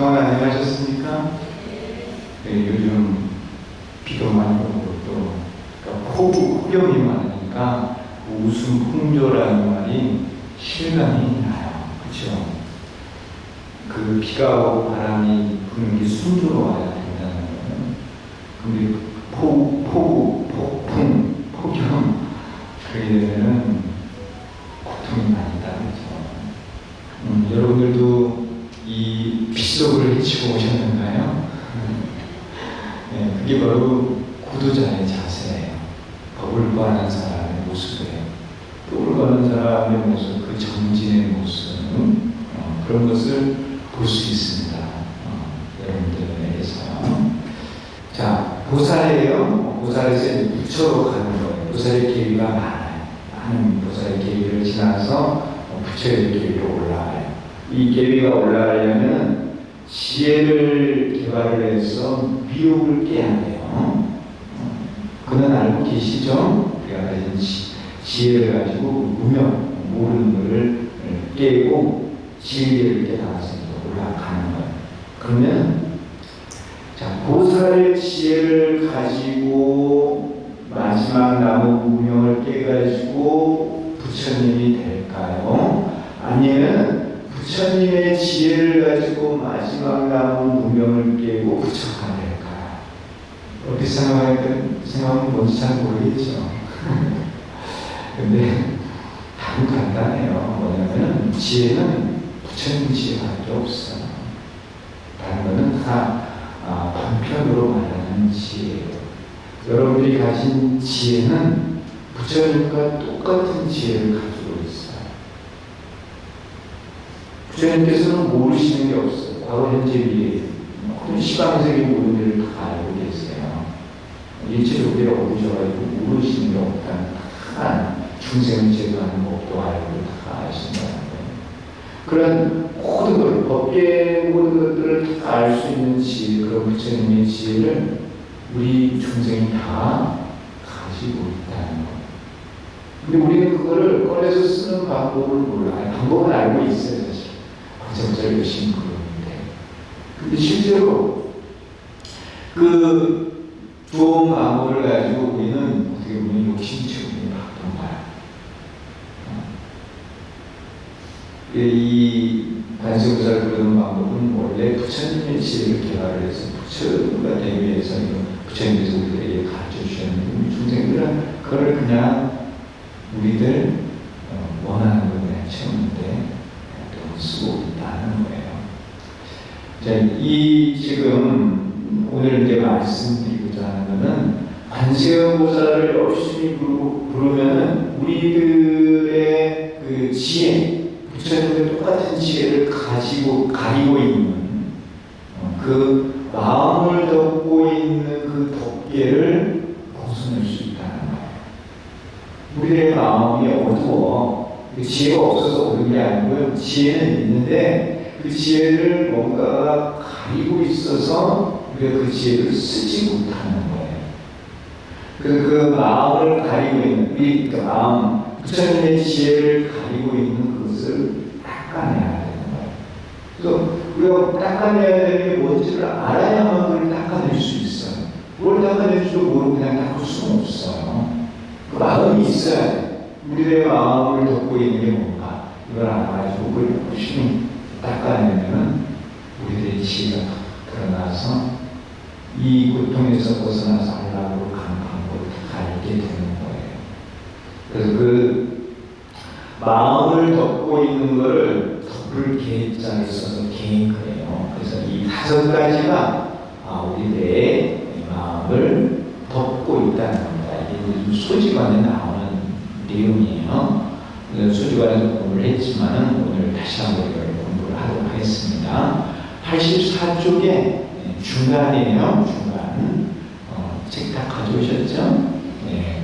그동안 안녕하셨습니까? 네, 요즘 비도 많이 오고 또 그러니까 폭염이 많으니까 웃음 풍조라는 말이 실감이 나요. 그렇죠? 그 비가 오고 바람이 부는 게 순조로워야 된다는 거예요. 근데 폭우, 폭풍, 폭염 그러게 되면은 고통이 많이 따르죠. 여러분들도 이 빗속을 헤치고 오셨는가요? 네, 그게 바로 구도자의 자세예요. 법을 구하는 사람의 모습이에요. 법을 구하는 사람의 모습, 그 정진의 모습, 그런 것을 볼 수 있습니다. 여러분들에게서요. 자, 보살이에요. 보살에서 이제 부처로 가는 거예요. 보살의 계기가 많아요. 많은 보살의 계기를 지나서 부처의 계기로 올라가요. 이 계기가 올라가려면 지혜를 개발을 해서 미혹을 깨야 돼요. 그는 알고 계시죠? 우리가 가진 지혜를 가지고 무명, 모르는 것을 깨고 지혜를 깨달아서 올라가는 거예요. 그러면 자, 보살의 지혜를 가지고 마지막 나무 무명을 깨가지고 부처님이 될까요? 아니면 부처님의 지혜를 가지고 마지막 나무 무명을 깨고 부처가 될까요? 어떻게 생각하면 뭔지 잘 모르겠죠. 근데 답은 간단해요. 뭐냐면 지혜는 부처님 지혜밖에 없어요. 다른 거는 다 반편으로 말하는 지혜예요. 여러분들이 가진 지혜는 부처님과 똑같은 지혜를 가지고 있어요. 부처님께서는 모르시는 게 없어요. 과거, 현재, 미래. 모든 시간세계 모든 일을 다 알고 계세요. 일체조계를 어디셔가지고 모르시는 게 없다는 한 중생을 제도하는 법도 알고 다 아신다는 거예요. 그런 모든 것, 법계 모든 것들을 다 알 수 있는 지혜, 그런 부처님의 지혜를 우리 중생이 다 가지고 있다는 거예요. 근데 우리는 그거를 꺼내서 쓰는 방법을 몰라요. 방법은 알고 있어요, 사실. 어쩌고저쩌고 열심히 그러는데. 근데 실제로 그 좋은 방법을 가지고 우리는 어떻게 보면 욕심처럼 바꾼 거야. 이 관세음사를 부르는 방법은 원래 부처님의 지혜를 개발을 해서 부처가 되기 위해서 부처님께서 우리들에게 가르쳐 주셨는데 중생들은 그걸 그냥 우리들 원하는 걸 그냥 채우는데 또 쓰고 있다는 거예요. 자, 이 지금 오늘 이제 말씀드리고자 하는 것은 관세음보살을 열심히 부르면은 우리들의 그 지혜, 부처님과 똑같은 지혜를 가지고 있는 그 마음을 덮고 있는 그 덮개를 벗어낼 수 있다는 거예요. 우리의 마음이 어두워. 지혜가 없어서 오는 게 아니고요. 지혜는 있는데 그 지혜를 뭔가가 가리고 있어서 우리가 그 지혜를 쓰지 못하는 거예요. 그 마음을 가리고 있는, 그 마음, 부처님의 지혜를 가리고 있는 것을 닦아내야 되는 거예요. 그래서 우리가 닦아내야 되는 게 뭔지를 알아야만 그걸 닦아낼 수 있어요. 뭘 닦아낼 줄도 모르고 그냥 닦을 수는 없어요. 그 마음이 있어야 돼. 우리의 마음을 덮고 있는 게 뭔가 이걸 알아가지고 그걸 열심히 닦아내면 우리들의 지혜가 드러나서 이 고통에서 벗어나서 안락으로 가는 방법을 알게 되는 거예요. 그래서 그 마음을 덮고 있는 것을 덮을 계자를 써서 계획해요. 그래서 이 5가지가 우리들의 마음을 덮고 있다는 겁니다. 이게 소지관에 나오는 내용이에요. 소지관에서 공부를 했지만 오늘 다시 한번 이걸 공부를 하도록 하겠습니다. 84쪽에 중간이에요. 중간. 책 다 가져오셨죠? 네.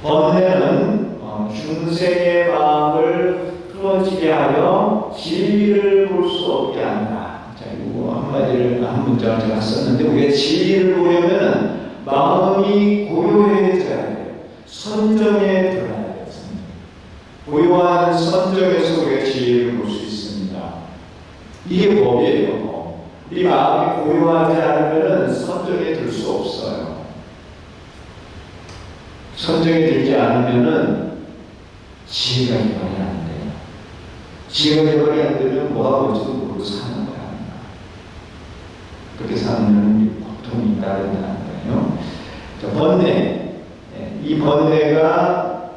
어느 해는 중생의 마음을 풀어지게 하여 진리를 볼 수 없게 한다. 자, 이거 한 문장을 제가 썼는데 우리가 진리를 보려면 마음이 고요해져야 돼요. 선정에 들어야 돼요. 고요한 선정에서 우리가 진리를 볼 수 있습니다. 이게 법이에요. 이 마음이 고요하지 않으면 선정에 들 수 없어요. 선정에 들지 않으면 지혜가 개발이 안 돼요. 지혜가 개발이 안 되면 뭐가 뭔지도 모르고 사는 거야. 그렇게 사는 고통이 따른다는 거예요. 자, 번뇌. 이 번뇌가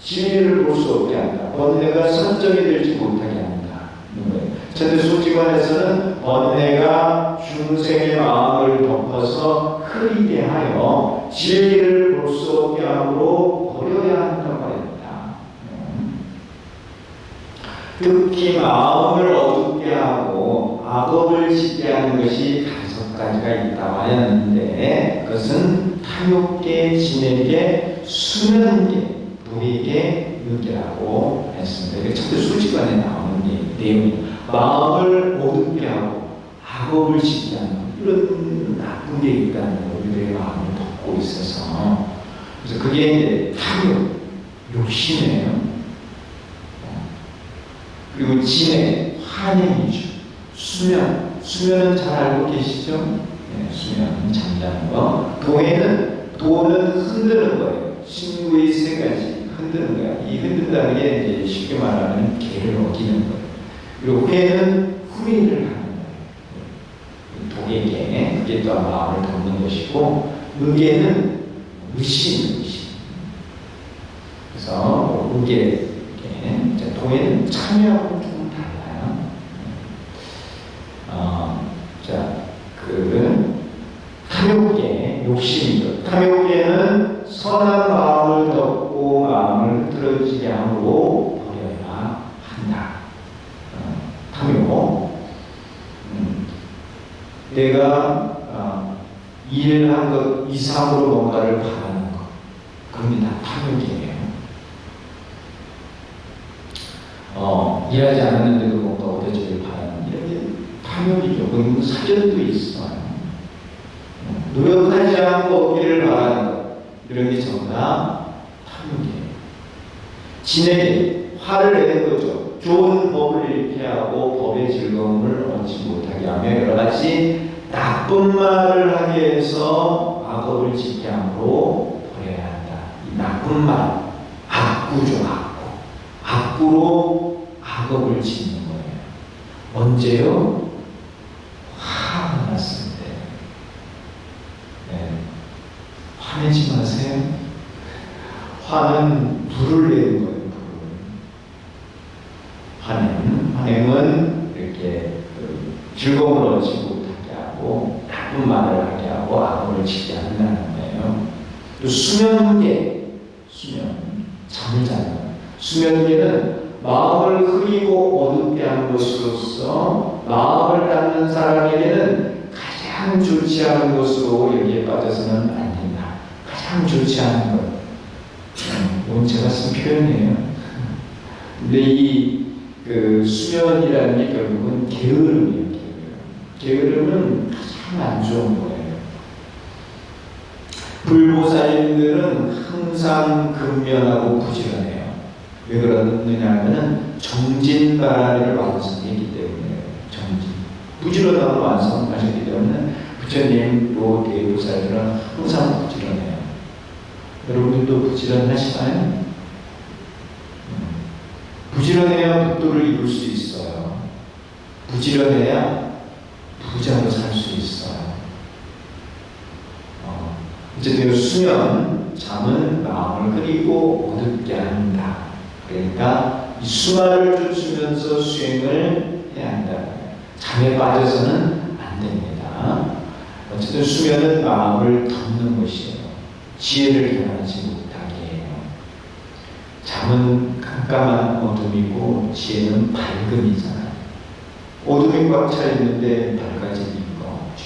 지혜를 볼 수 없게 한다. 번뇌가 선정이 되지 못하게 한다. 천대 소지관에서는 번뇌가 중생의 마음을 덮어서 흐리게 하여 진리를 볼 수 없게 함으로 버려야 한다고 했다. 특히 마음을 어둡게 하고 악업을 짓게 하는 것이 5가지가 있다고 하였는데, 그것은 탐욕계, 진에게, 수면계, 도에게 윤계라고 했습니다. 이게 천대 소지관에 나오는 내용입니다. 마음을 어둡게 하고 악업을 짓게 하는 이런 나쁜 게 있다는 거, 우리들의 마음을 덮고 있어서. 그래서 그게 이제 탐욕, 욕심이에요. 그리고 진해, 환영이죠. 수면은 잘 알고 계시죠? 네, 수면은 잠자는 거. 도는 흔드는 거예요. 신구의 3가지 흔드는 거야. 이 흔든다는 게 이제 쉽게 말하면 계를 어기는 거예요. 그리고 회는 후회를 하는 거예요. 독에게 그게 또 마음을 덮는 것이고, 의계는 의심. 그래서 의계, 도에는 참여하고 조금 달라요. 탐욕계, 욕심이죠. 탐욕계는 선한 마음을 덮고 마음을 흐트러지게 함으로 버려야 한다. 탐욕. 내가 일한 것 이상으로 뭔가를 바라는 것, 그런 게 다 탐욕이에요. 일하지 않았는데도 뭔가 얻어지길 바라는, 이런 게 탐욕이죠. 그건 사전도 있어요. 노력하지 않고 얻기를 바라는 것, 이런 게 전부 다 탐욕이에요. 진에게 화를 내는 거죠. 좋은 법을 잃게 하고 법의 즐거움을 얻지 못하게 하며 여러 가지 나쁜 말을 하게 해서 악업을 짓게 함으로 버려야 한다. 이 나쁜 말, 악구죠. 악구로 악업을 짓는 거예요. 언제요? 화가 났을 때. 네. 화내지 마세요. 화는 불을 내는 거예요. 환행은 이렇게 즐거움을 얻지 못하게 하고 나쁜 말을 하게 하고 악업을 짓게 한다는 거예요. 또 수면계, 잠을 자는 거예요. 수면계는 마음을 흐리고 어둡게 하는 것으로서 마음을 닫는 사람에게는 가장 좋지 않은 것으로 여기에 빠져서는 안 된다. 가장 좋지 않은 것. 이건 제가 쓴 표현이에요. 근데 이 수면이라는 게 결국은 게으름이에요. 게으름은 가장 안 좋은 거예요. 불보살님들은 항상 근면하고 부지런해요. 왜 그러느냐 하면 정진바라를 완성했기 때문에요. 부지런하고 완성하셨기 때문에 부처님도 대보살들은 항상 부지런해요. 여러분들도 부지런하시나요? 부지런해야 복도를 이룰 수 있어요. 부지런해야 부자로 살 수 있어요. 어쨌든 수면, 잠은 마음을 흐리고 어둡게 한다. 그러니까 이 수화를 쫓으면서 수행을 해야 한다. 잠에 빠져서는 안 됩니다. 어쨌든 수면은 마음을 덮는 것이에요. 지혜를 개발하지 못하게 해요. 잠은 깜깜한 어둠이고 지혜는 밝음이잖아요. 어둠이 꽉 차 있는데 밝아질 이유가 없죠.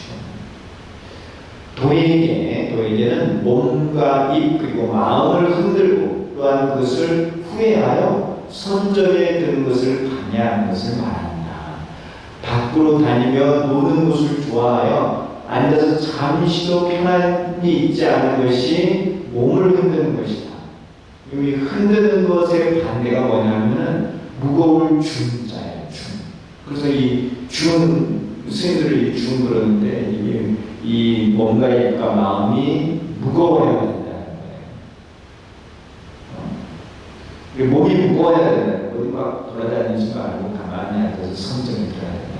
도에게는 몸과 입 그리고 마음을 흔들고 또한 그것을 후회하여 선정에 드는 것을 방해하는 것을 말한다. 밖으로 다니며 노는 것을 좋아하여 앉아서 잠시도 편안히 있지 않은 것이 몸을 흔드는 것이다. 이 흔드는 것의 반대가 뭐냐면 무거울 중자예요. 그래서 스님들이 준 그러는데, 이 뭔가일까 마음이 무거워야 된다는 거예요. 몸이 무거워야 된다는 거예요. 어디 막 돌아다니지 말고 가만히 앉아서 성정에 들어야 된다.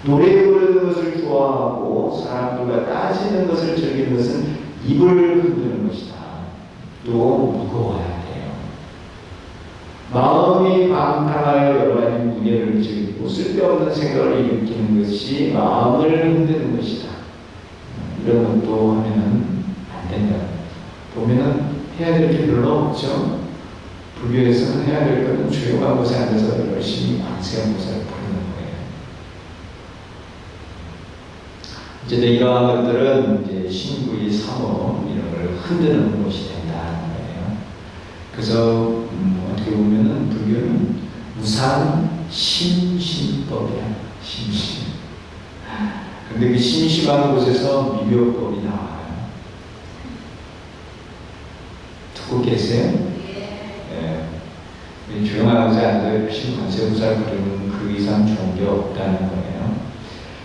노래 부르는 것을 좋아하고 사람들과 따지는 것을 즐기는 것은 입을 흔드는 것이다. 또 무거워야 돼요. 마음이 방탕하여 여러 가지 문제를 즐기고 쓸데없는 생각을 일으키는 것이 마음을 흔드는 것이다. 이런 것도 하면은 안 된다. 보면은 해야 될 게 별로 없죠. 불교에서는 해야 될 것은 조용한 곳에 앉아서 열심히 광세음 보살을 부르는 거예요. 어쨌든 이러한 것들은 이제 신구의 사모 이런 걸 흔드는 것이 된다는 거예요. 그래서 어떻게 보면은 불교는 무상 심심법이야. 심심. 근데 그 심심한 곳에서 미묘법이 나와요. 듣고 계세요? 네. 조용한 곳에 앉아 열심히 관세음보살 부르는 그 이상 좋은 게 없다는 거예요.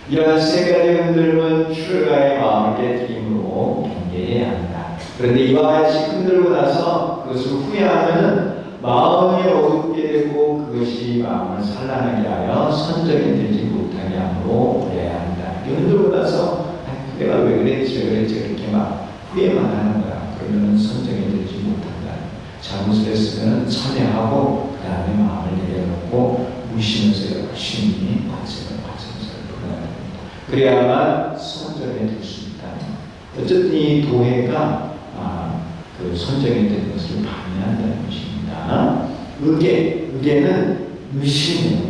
이러한 세 가지 흔들림은 출가의 마음을 깨뜨림으로 경계해야 한다. 그런데 이와 같이 흔들고 나서 그것을 후회하면 마음이 어둡게 되고 그것이 마음을 산란하게 하여 선정이 되지 못하게 함으로 그래야 한다. 흔들고 나서 내가 왜 그랬지 이렇게 막 후회만 하는 거야. 그러면 선정이 되지 못한다. 잘못을 했으면 참회하고 그 다음에 마음을 내려놓고 무시면서 열심히 관세음을 불러야 됩니다. 그래야만 선정이 될 수 있다. 어쨌든 이 도해가 그 선정이 되는 것을 방해한다는 것입니다. 의계는 의심이에요.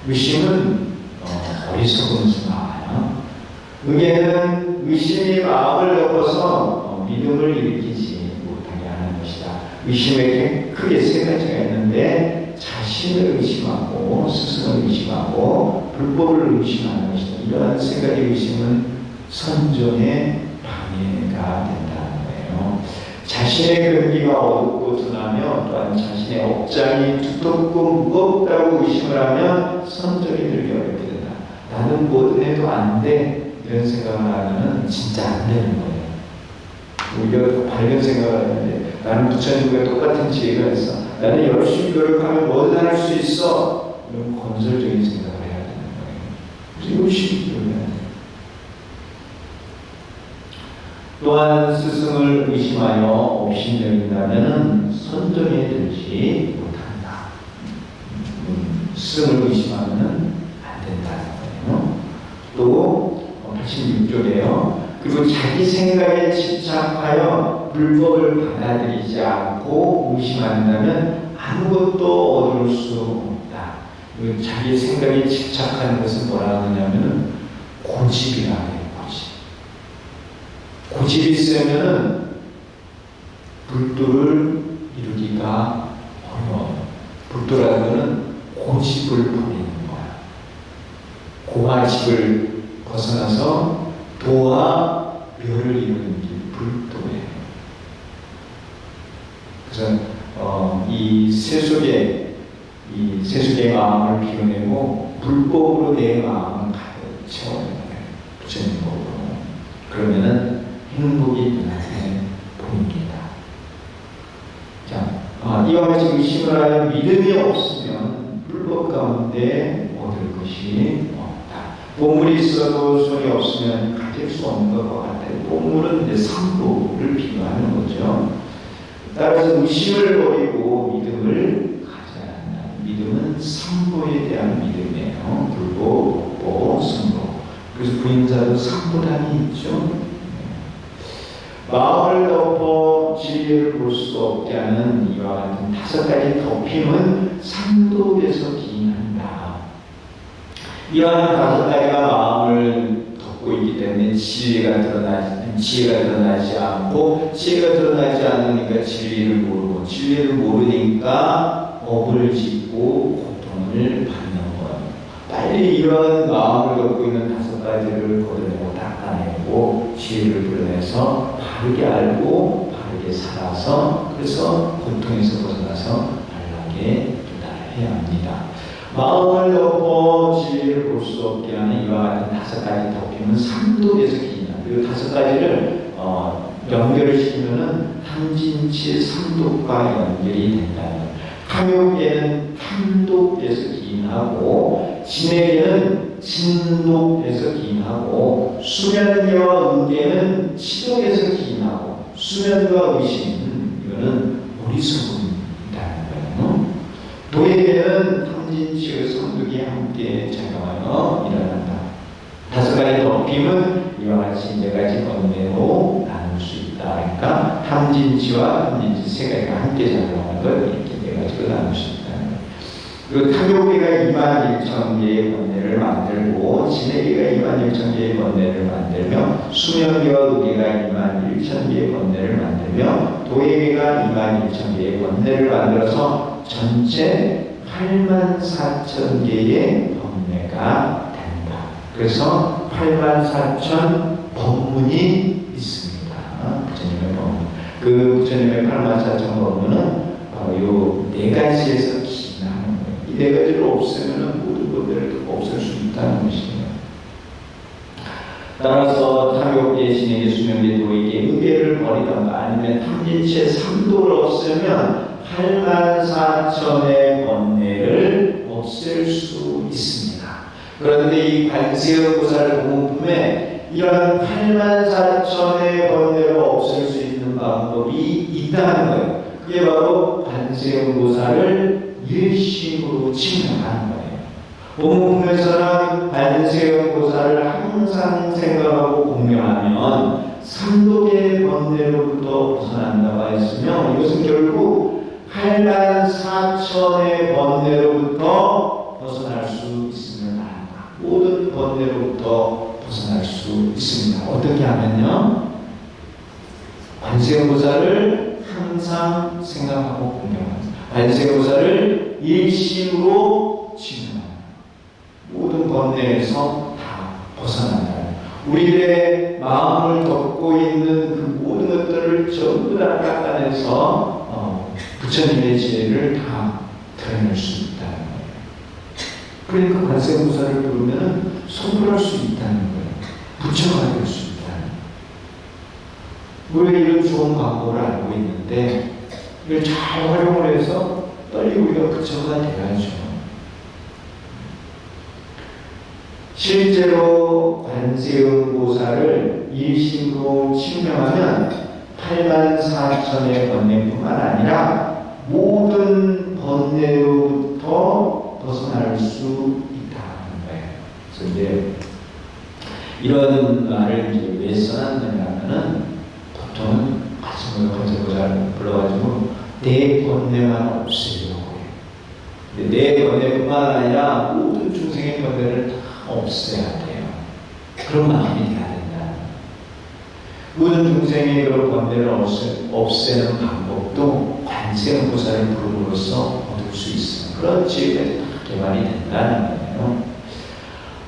의심은 어리석음에서 나와요. 의계는 의심이 마음을 덮어서 믿음을 일으키지 못하게 하는 것이다. 의심에 크게 세 가지가 있는데 자신을 의심하고 스스로를 의심하고 불법을 의심하는 것이다. 이러한 세 가지 의심은 선정의 방해가 된다는 거예요. 자신의 근기가 어둡고 둔하며 또한 자신의 업장이 두텁고 무겁다고 의심을 하면 선정이 들기 어렵게 된다. 나는 뭐든 해도 안 돼. 이런 생각을 하면 진짜 안 되는 거예요. 오히려 밝은 생각을 하는데 나는 부처님과 똑같은 지혜가 있어. 나는 열심히 노력하면 뭐든 할 수 있어. 이런 건설적인 생각을 해야 되는 거예요. 그래서 열심히 노력해야 돼요. 또한 스승을 의심하여 업신여긴다면 선정에 들지 못한다. 스승을 의심하면 안 된다는 거예요. 또 86조래요. 그리고 자기 생각에 집착하여 불법을 받아들이지 않고 의심한다면 아무것도 얻을 수 없다. 자기 생각에 집착하는 것은 뭐라 하냐면 고집이라 해요. 고집이 있으면은 불도를 이루기가 어려워요. 불도라는 것은 고집을 버리는 거야. 고가집을 벗어나서 도와 묘를 이루는 게 불도예요. 그래서 이 세속의 마음을 비워내고 불법으로 내 마음을 가득 채워야 돼요. 부처님법으로. 그러면은 행복이 눈앞에 보입니다. 자, 이와 같이 의심을 하여 믿음이 없으면 불법 가운데 얻을 것이 없다. 보물이 있어도 손이 없으면 가질 수 없는 것 같아요. 보물은 이제 삼보를 비교하는 거죠. 따라서 의심을 버리고 믿음을 가져야 한다. 믿음은 삼보에 대한 믿음이에요. 불보, 법보, 삼보. 그래서 부인사도 삼보단이 있죠. 마음을 덮어 진리를 볼 수 없게 하는 이와 같은 5가지 덮임은 삼도에서 기인한다. 이와 같은 5가지가 마음을 덮고 있기 때문에 지혜가 드러나지 않고 지혜가 드러나지 않으니까 진리를 모르고 진리를 모르니까 업을 짓고 고통을 받는 거예요. 빨리 이런 마음을 덮고 있는 5가지를 걷어내고 닦아내고 지혜를 불러내서 바르게 알고 바르게 살아서 그래서 고통에서 벗어나서 발락에 도달해야 합니다. 마음을 덮어 진리를 볼 수 없게 하는 이와 같은 5가지 덮임은 삼독에서 기인한다. 이 5가지를 연결을 시키면은 탐진치 삼독과 연결이 된다는 거예요. 탐욕에는 탐독에서 기인하고, 진에게는 진독에서 기인하고, 수면계와 의계는 치독에서 기인하고, 수면과 의심, 이거는 어리석음이라는 거예요. 도에게는 탐진치의 삼독이 함께 작용하여 일어난다. 5가지 덮임은 이와 같이 4가지 번뇌로 나눌 수 있다. 그러니까 탐진치와 탐진치 3가지가 함께 작용하는 것, 이렇게 4가지로 나눌 수 있다. 그리고 탐욕계가 21,000개의 번뇌를 만들고, 진해계가 21,000개의 번뇌를 만들며, 수면계와 의계가 21,000개의 번뇌를 만들며, 도해계가 21,000개의 번뇌를 만들어서 전체 84,000개의 번뇌가 된다. 그래서 84,000 법문이 있습니다. 부처님의 법문. 그 부처님의 84,000 법문은 바로 이 4가지에서 기인하는 거예요. 이 4가지를 없애면 모든 것들을 없앨 수 있다는 것이에요. 따라서 탐욕계, 진해계, 수면계, 도해계, 의계를 버리던가 아니면 탐진치의 삼도를 없애면 84,000의 번뇌를 없앨 수 있습니다. 그런데 이 관세음보살 공부품에 이런 84,000의 번뇌를 없앨 수 있는 방법이 있다는 거예요. 그게 바로 관세음보살을 일심으로 칭송하는 거예요. 공부품에서는 관세음보살을 항상 생각하고 공명하면 삼독의 번뇌로부터 벗어난다고 했으며, 이것은 결국 84,000의 번뇌로부터 벗어날 수 있음을 말합니다. 모든 번뇌로부터 벗어날 수 있습니다. 어떻게 하면요? 관세음보살을 항상 생각하고 공경합니다. 관세음보살을 일심으로 칭송합니다. 모든 번뇌에서 다 벗어난다. 우리의 마음을 덮고 있는 그 모든 것들을 전부 다 깎아내서 부처님의 지혜를 다 드러낼 수 있다는 거예요. 그러니까 관세음보살을 부르면 성불할 수 있다는 거예요. 부처가 될 수 있다는 거예요. 우리가 이런 좋은 방법을 알고 있는데 이걸 잘 활용을 해서 빨리 우리가 부처가 되어야죠. 실제로 관세음보살을 일심으로 칭명하면 84,000의 번뇌뿐만 아니라 모든 번뇌로부터 벗어날 수 있다는 거예요. 그래서 이제 이런 말을 이제 왜 써놨느냐면은 보통은 관세음보살 불러가지고 내 번뇌만 없애려고 해요. 내 번뇌뿐만 아니라 모든 중생의 번뇌를 다 없애야 돼요. 그런 마음이 돼야 된다. 모든 중생의 그런 번뇌를 없애는 방법도 관세음보살을 부름으로써 얻을 수 있어요. 그런 지혜가 개발이 된다는 거예요.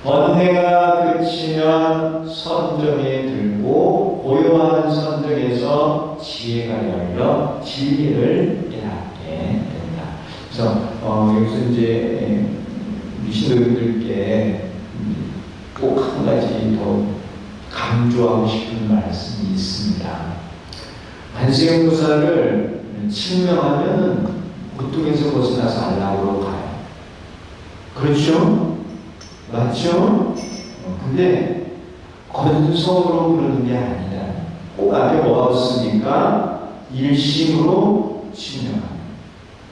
번뇌가 그치면 선정에 들고 고요한 선정에서 지혜가 열려 진리를 깨닫게 된다. 그래서 여기서 이제 미신도들께 꼭 한 가지 더 강조하고 싶은 말씀이 있습니다. 관세음보살을 칭명하면 고통에서 벗어나서 안락으로 가요. 그렇죠? 맞죠? 근데 건성으로 부르는 게 아니다. 꼭 앞에 뭐가 없으니까 일심으로 칭명합니다.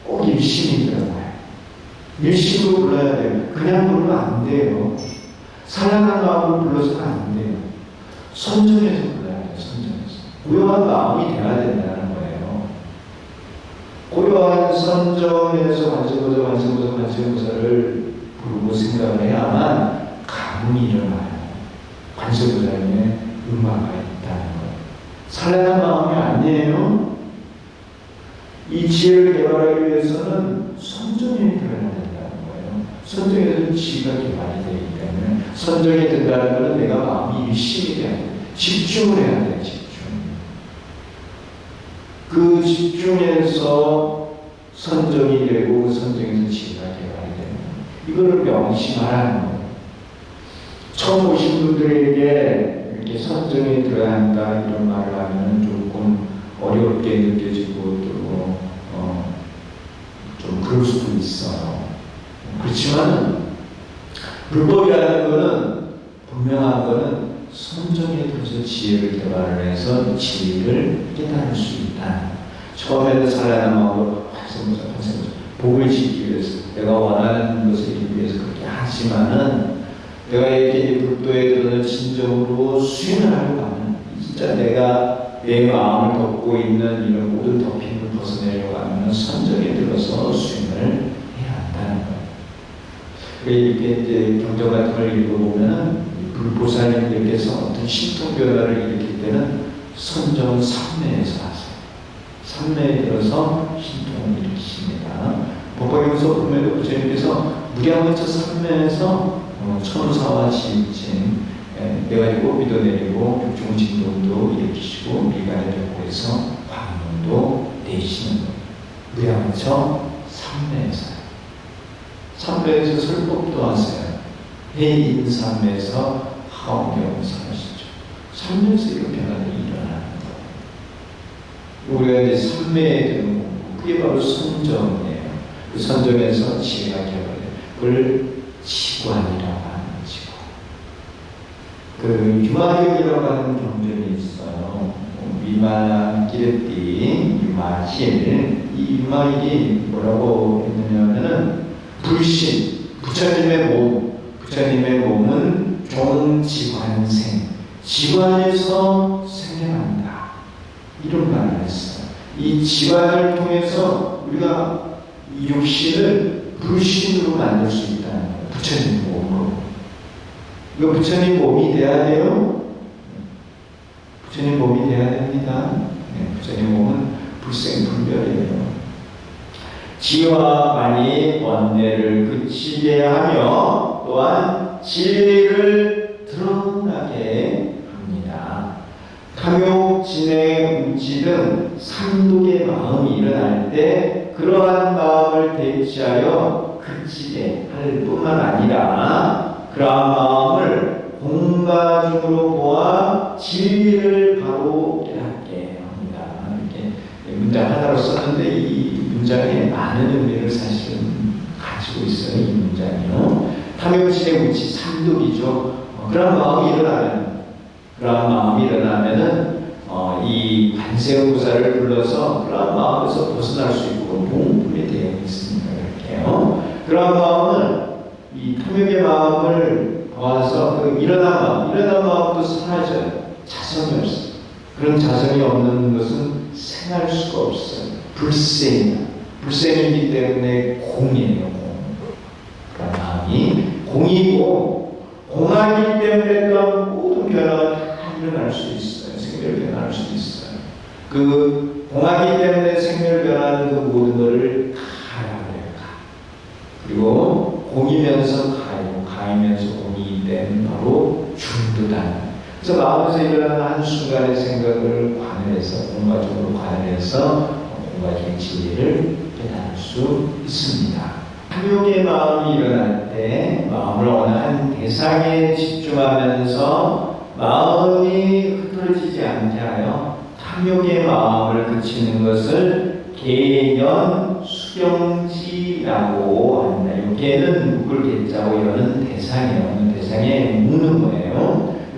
꼭 일심이 들어가요. 일심으로 불러야 돼요. 그냥 부르면 안 돼요. 사랑하는 마음으로 불러서는 안 돼요. 선정해서 불러야 돼요. 선정해서. 고요한 마음이 돼야 된다는 거예요. 고요한 선정에서 관세음보살을 부르고 생각을 해야만 감흥이 일어나요. 관세음보살의 음화가 있다는 거예요. 선량한 마음이 아니에요. 이 지혜를 개발하기 위해서는 선정에 들어야 된다는 거예요. 선정에서는 지혜가 개발이 되기 때문에 선정에 든다는 것은 내가 마음이 일심이 돼야 돼요. 집중을 해야 돼요. 집중. 그 집중에서 선정이 되고 그 선정에서 지혜가 개발이 되는 거예요. 이거를 명심하라는 거예요. 처음 오신 분들에게 이렇게 선정에 들어야 한다 이런 말을 하면 조금 어렵게 느껴지고 또 좀 그럴 수도 있어요. 그렇지만 불법이라는 거는 분명한 거는 선정에 들어서 지혜를 개발을 해서 지혜를 깨달을 수 있다. 처음에는 살아나는 마음으로 복을 지기 위해서 내가 원하는 것을 이루기 위해서 그렇게 하지만은 내가 이렇게 불도에 들어서 진정으로 수행을 하려고 하면 진짜 내가 내 마음을 덮고 있는 이런 모든 덮임을 벗어내려고 하면 선정에 들어서 수행을 해야 한다는 거예요. 이렇게 이제 경전 같은 걸 읽어보면은 불보살님들께서 어떤 신통 변화를 일으킬 때는 선정 3매에서 하세요. 3매에 들어서 신통을 일으키십니다. 법화경서 보면 부처님께서 무량원처 3매에서 천사와 지육진 내가 꽃비도 내리고 육중진동도 일으키시고 미간의 벽고에서 광문도 내시는 거예요. 무량원처 3매에서 3매에서 설법도 하세요. 해인삼에서 하엄경에서 하시죠. 3매에서 이런 변화가 일어나는 거예요. 우리가 이제 3매에 드는 거 그게 바로 선정이에요. 그 선정에서 지혜가 개발돼요. 그걸 지관이라고 하는 거죠. 그 유마경이라고 하는 경전이 있어요. 위마 끼르띠 유마힐 이 유마힐이 뭐라고 했느냐면은 불신 부처님의 몸은 종지관생 지관에서 생겨난다 이런 말을 했어요. 이 지관을 통해서 우리가 이 육신을 불신으로 만들 수 있다는 거예요. 부처님 몸으로. 이거 부처님 몸이 돼야 돼요. 부처님 몸이 돼야 됩니다. 부처님 몸은 불생불멸이에요. 지와 만이 원내를 그치게 하며 또한 진리를 드러나게 합니다. 탐욕, 진행, 우치 등 삼독의 마음이 일어날 때 그러한 마음을 대치하여 그치게 할 뿐만 아니라 그러한 마음을 공가중으로 보아 진리를 바로 깨닫게 합니다. 이렇게 문장 하나로 썼는데 이 문장에 많은 의미를 사실은 가지고 있어요. 이 문장이요. 탐욕진의 우치 삼독이죠. 그런 마음이 일어나면은 이 관세음보살을 불러서 그런 마음에서 벗어날 수 있고 용품이 되어 있습니다. 이렇게요. 그런 마음은 이 탐욕의 마음을 보아서 그 일어난 마음도 사라져요. 자성이 없어요. 그런 자성이 없는 것은 생할 수가 없어요. 불생이기 때문에 공이에요. 그런 마음이 공이고 공하기 때문에 또한 모든 변화가 다 일어날 수 있어요. 생멸 변화할 수 있어요. 그 공하기 때문에 생멸 변화하는 그 모든 것을 가라고 해요. 그리고 공이면서 가요. 가이면서 공이기 때문에 바로 중도다. 그래서 마음에서 일어나는 한순간의 생각을 관해서 공과적으로 관해서 공과적인 진리를 깨달을 수 있습니다. 탐욕의 마음이 일어날 때 마음을 어느 한 대상에 집중하면서 마음이 흐트러지지 않게 하여 탐욕의 마음을 그치는 것을 계연 수경지라고 합니다. 이 계는 묶을 개자고 연은 대상이에요. 대상에 묶는 거예요.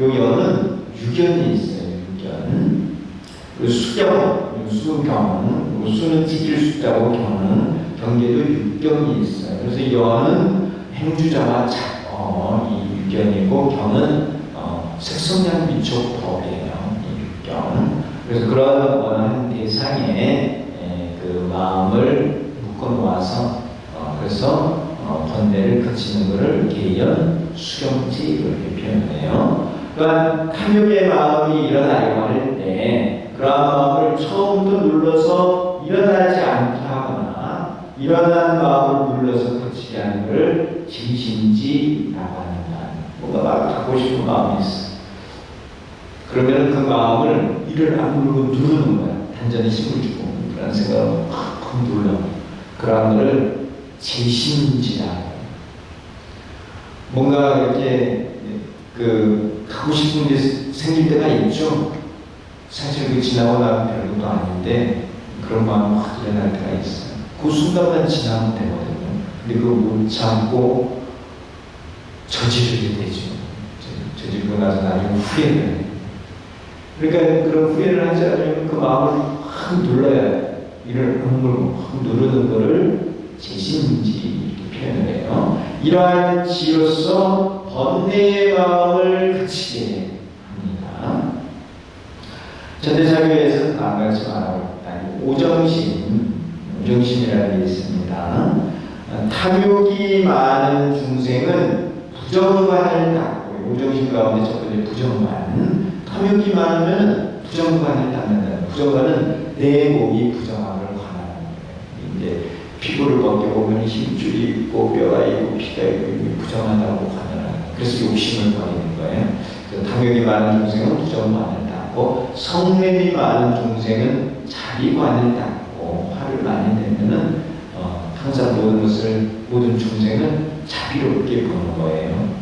요 연은 유견이 있어요. 유견. 그 수경, 수경, 수는 지킬 수자고 경은 경계도 육경이 있어요. 그래서 연은 행주자와 작어 이 유견이고 경은 색성량 미촉법이에요. 이 육경. 그래서 그런 원하는 대상에 그 마음을 묶어 놓아서 그래서 번뇌를 그치는 것을 계연 수경지 이렇게 표현해요. 그러니까 탐욕의 마음이 일어나려고 할 때 그러한 마음을 처음부터 눌러서 일어나지 않게 하거나 일어난 마음을 눌러서 그치게 하는 것을 진심지라고 합니다. 뭔가 막 갖고 싶은 마음이 있어. 그러면 그 마음을 이를 악물고 누르는 거야. 단전에 힘을 주고 그런 생각을 팍팍 눌러. 그런 것을 재심지라고 해요. 뭔가 이렇게 하고 싶은 게 생길 때가 있죠. 사실 지나고 나면 별것도 아닌데 그런 마음이 확 일어날 때가 있어요. 그 순간만 지나면 되거든요. 근데 그걸 못 참고 저지르게 되죠. 저지르고 나서 나중에 후회를 해요. 그러니까 그런 후회를 하지 않으면 그 마음을 확 눌러야 돼요. 이를 억물고 확 누르는 거를 재심지 이렇게 표현을 해요. 이러한 지로서 번뇌의 마음을 그치게 합니다. 현대사회에서는 다음같이 말하고 오정심이라는 게 있습니다. 탐욕이 많은 중생은 부정관을 닦고, 오정심 가운데 첫 번째 부정관. 탐욕이 많으면 부정관을 닦는다. 부정관은 내 몸이 부정함을 관하는 거예요. 이제 피부를 벗겨보면 힘줄이 있고 뼈가 있고 피가 있고 부정하다고 관하는 거예요. 그래서 욕심을 버리는 거예요. 그래서 탐욕이 많은 중생은 부정관을 닦고, 성냄이 많은 중생은 자비관을 닦고, 화를 많이 내면은 항상 모든 중생은 자비롭게 보는 거예요.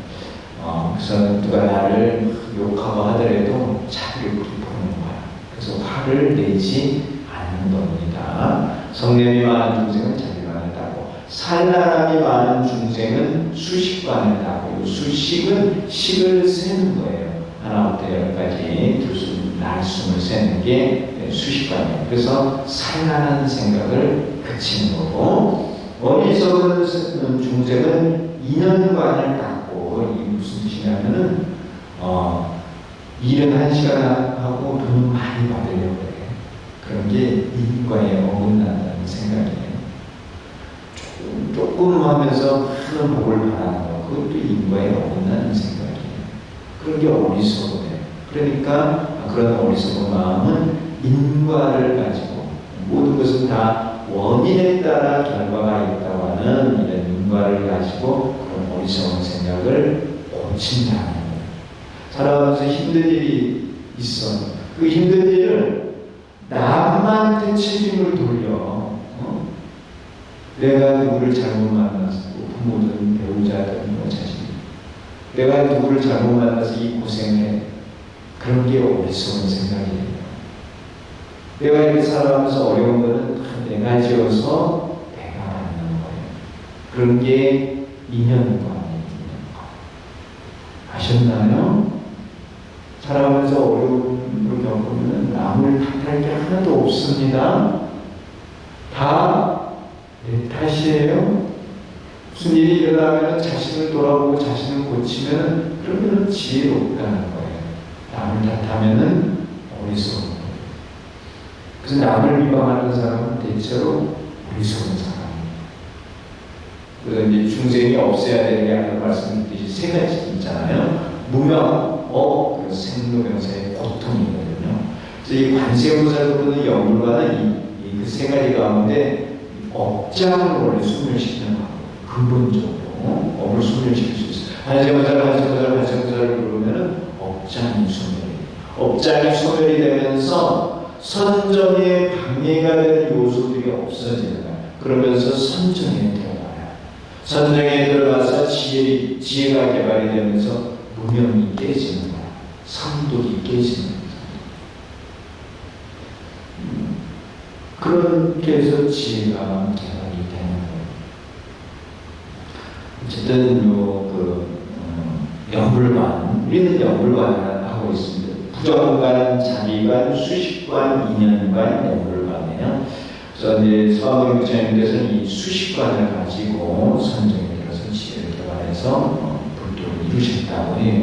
그래서 누가 나를 욕하고 하더라도 자비롭게 보는 거야. 그래서 화를 내지 않는 겁니다. 성냄이 많은 중생은 자비관을 닦고, 산란함이 많은 중생은 수식관을 닦고, 수식은 식을 세는 거예요. 하나부터 열까지 날숨을 세는 게 수식관이에요. 그래서 산란한 생각을 그치는 거고, 어리석은 중생은 인연관을 닦고, 이게 무슨 뜻이냐면은 일은 1시간 하고 돈은 많이 받으려고 해요. 그런 게 인과에 어긋난다는 생각이에요. 조금 하면서 큰 복을 바라는 거, 그것도 인과에 어긋나는 생각이에요. 그런 게 어리석어요. 그러니까 그런 어리석은 마음은 인과를 가지고, 모든 것은 다 원인에 따라 결과가 있다고 하는 이런 인과를 가지고 그런 어리석은 생각을 고친다는 거예요. 살아가면서 힘든 일이 있어. 그 힘든 일을 남한테 책임을 돌려. 내가 누구를 잘못 만났어. 부모든 배우자든 자식. 내가 누구를 잘못 만나서 이 고생해. 그런 게 어리석은 생각이에요. 내가 이렇게 살아가면서 어려운 거는 다 내가 지어서 내가 받는 거예요. 그런 게 인연관이에요. 아셨나요? 살아가면서 어려움을 겪으면 남을 탓할 게 하나도 없습니다. 다 내 탓이에요. 무슨 일이 일어나면 자신을 돌아보고 자신을 고치면 그러면 지혜롭다는 거예요. 남을 탓하면은 어리석은 거예요. 그래서 남을 비방하는 사람은 대체로 어리석은 사람입니다. 그래서 이제 중생이 없애야 되는 게 아까 말씀드렸듯이 3가지 있잖아요. 무명, 생로병사의 고통이거든요. 그래서 이 관세음보살 부르는 영불과는 그 3가지 가운데 업장을 원래 소멸시키는 거예요. 근본적으로 업을 소멸시킬 수 있어요. 관세음보살을 부르면은 업장이 소멸이, 업장이 소멸이 되면서 선정에 방해가 되는 요소들이 없어지는 거예요. 그러면서 선정에 들어가요. 선정에 들어가서 지혜가 개발이 되면서 무명이 깨지는 거예요. 삼독이 깨지는 거예요. 그렇게 해서 지혜가 개발이 되는 거예요. 어쨌든 영불관, 우리는 영불관을 하고 있습니다. 부정관, 자비관, 수식관, 인연관, 영불관이에요. 그래서 이제 서학원 부처님께서는 이 수식관을 가지고 선정에 들어서 지혜를 개발해서 불도를 이루셨다고 해요.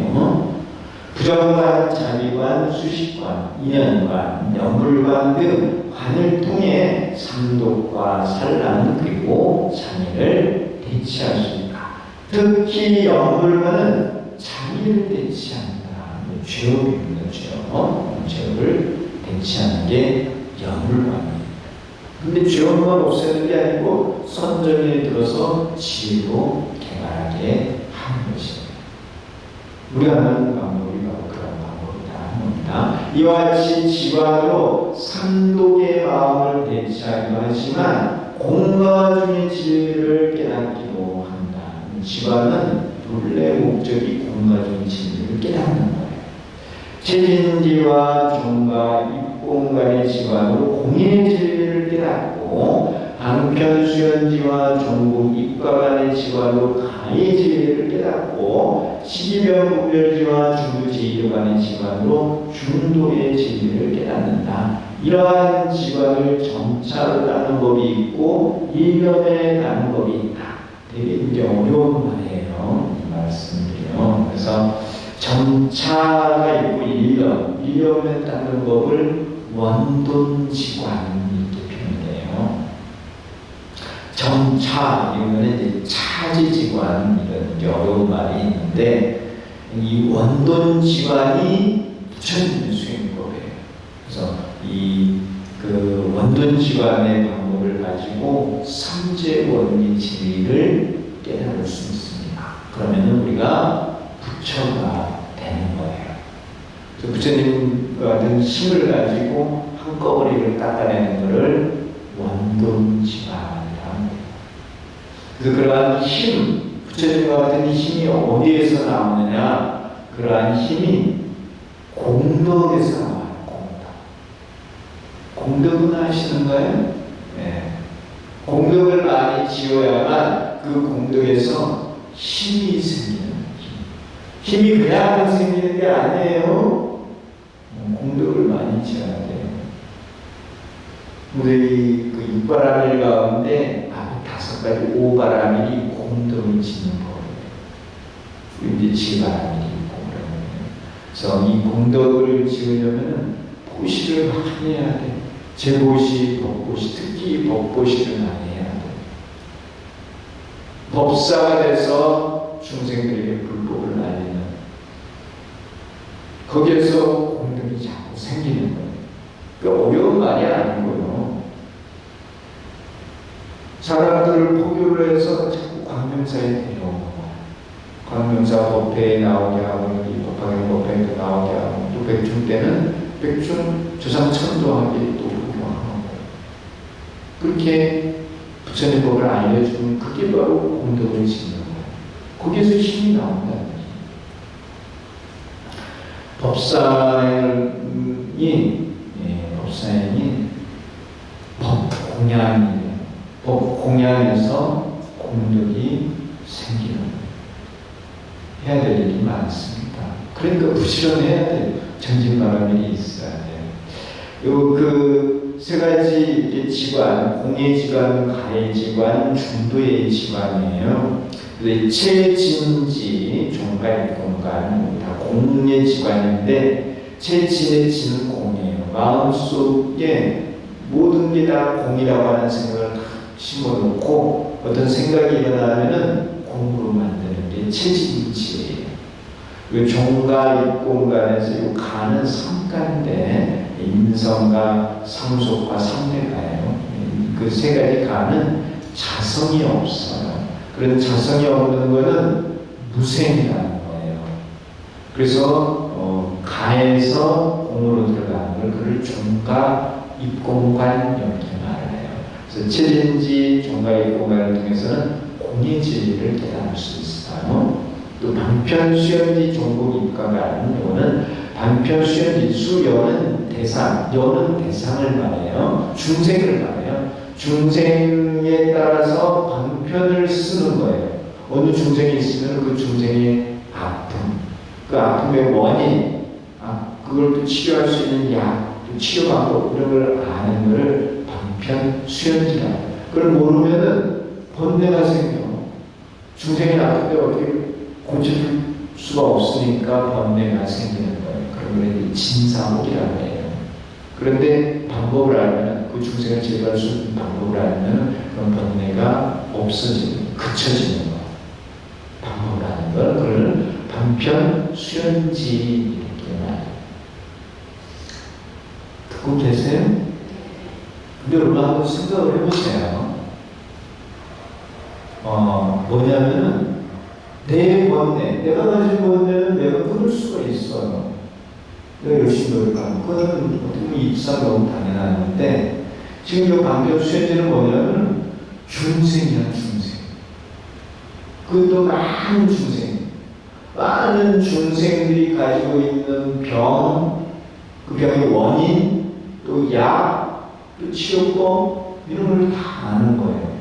부정관, 자비관, 수식관, 인연관, 영불관 등 관을 통해 삼독과 산란 그리고 장애를 대치할 수 있다. 특히 영불관은 장애를 대치한다. 죄업이 있는 죄업을 대치하는 게 영불관이에요. 근데 죄업만 없애는 게 아니고 선정에 들어서 지혜로 개발하게 하는 것이에요. 우리가 하는 방법이 바로 그런 방법이다 합니다. 이와 같이 지관으로 삼독의 마음을 대치하기도 하지만 공과 중의 지혜를 깨닫기도 한다. 지관은 본래 목적이 공과적인 진리를 깨닫는 거예요. 체진지와 종과 입공 간의 지관으로 공인의 진리를 깨닫고 방편 수연지와 종국 입과 간의 지관으로 가의 진리를 깨닫고 시기변 구별지와 중도 제2도 간의 지관으로 중도의 진리를 깨닫는다. 이러한 지관을 점차로 따는 법이 있고 일념에 따는 법이 있다. 되게 이제 어려운 말이에요. 이 말씀을요. 그래서 점차가 있고 일념에 따는 법을 원돈지관 이렇게 표현해요. 점차 이거는 이제 차지지관 이런 어려운 말이 있는데 이 원돈지관이 부처님의 수행법이에요. 그래서 그 원돈지관의 방법을 가지고 삼재 원리 진리를 깨달을 수 있습니다. 그러면은 우리가 부처가 되는 거예요. 부처님과 같은 힘을 가지고 한꺼번에 이걸 닦아내는 것을 원돈지관이라고 합니다. 그래서 그러한 힘, 부처님과 같은 힘이 어디에서 나오느냐? 그러한 힘이 공덕에서 나와요. 공덕은 하시는가요? 네. 공덕을 많이 지어야만 그 공덕에서 힘이 생기는 힘. 힘이 그냥 생기는 게 아니에요. 공덕을 많이 지어야 돼요. 우리 그 육바라밀 가운데 5가지 오바라밀이 공덕을 짓는 거예요. 이제 지바라밀이 있고 그러거든요. 그래서 이 공덕을 지으려면 보시를 많이 해야 돼요. 제보시, 법보시, 특히 법보시를 많이 해야 돼요. 법사가 돼서 중생들에게 불법을 알리는 거기에서 공덕이 자꾸 생기는 거예요. 그러니까 어려운 말이 아니고요. 사람들을 포교를 해서 자꾸 광명사에 데려오는 거예요. 광명사 법회에 나오게 하고 법화경 법회에도 나오게 하고 또 백중 때는 백중 조상천도하게 또 포교하는 거예요. 그렇게 부처님 법을 알려주면 그게 바로 공덕을 짓는 거예요. 거기에서 힘이 나온다는 거죠. 법사행이 법공양이에요. 법공양에서 공덕이 생기는 거예요. 해야 될 일이 많습니다. 그러니까 부지런해야 돼요. 전진바람이 있어야 돼요. 그 세 가지 지관, 공예지관, 가예지관, 중도의 지관이에요. 체진지, 종가입공간 다 공예지관인데 체진의 지는 공이에요. 마음속에 모든 게 다 공이라고 하는 생각을 다 심어놓고 어떤 생각이 일어나면은 공으로 만드는 게 체진지예요. 종가입공간에서 이 가는 삼가인데 인성과 상속과 삼례가예요. 그 세 가지 가는 자성이 없어요. 그런 자성이 없는 것은 무생이라는 거예요. 그래서 가에서 공으로 들어가는 걸 그를 종가 입공관 이렇게 말을 해요. 그래서 체진지 종가 입공관을 통해서는 공의 진리를 깨달을 수 있어요. 또 방편 수연지 종국 입과가는 요거는 방편 수연지 수연은 대상, 여는 대상을 말해요. 중생을 말해요. 중생에 따라서 방편을 쓰는 거예요. 어느 중생이 있으면 그 중생의 아픔, 그 아픔의 원인, 그걸 또 치료할 수 있는 약, 또 치료 방법 이런 걸 아는 것을 방편 수연지라고 해요. 그걸 모르면은 번뇌가 생겨. 중생이 아픈데 어떻게 고칠 수가 없으니까 번뇌가 생기는 거예요. 그런 걸 진사옥이라고 해요. 그런데 방법을 알면 그 중생을 제거할 수 있는 방법을 알면 그런 번뇌가 없어지는, 그쳐지는 거. 방법을 아는 걸 그걸 방편 수연지 이렇게 말해요. 듣고 계세요? 근데 여러분 한번 생각을 해보세요. 뭐냐면은 내 번뇌, 내가 가진 번뇌는 내가 끊을 수가 있어요. 내가 열심히 노력하면 그건 어떻게 보면 입상 너무 당연한데 지금 이 방편 수연지는 뭐냐면 중생이야, 중생. 그것도 많은 중생. 많은 중생들이 가지고 있는 병, 그 병의 원인, 또 약, 또 치료법 이런 걸 다 아는 거예요.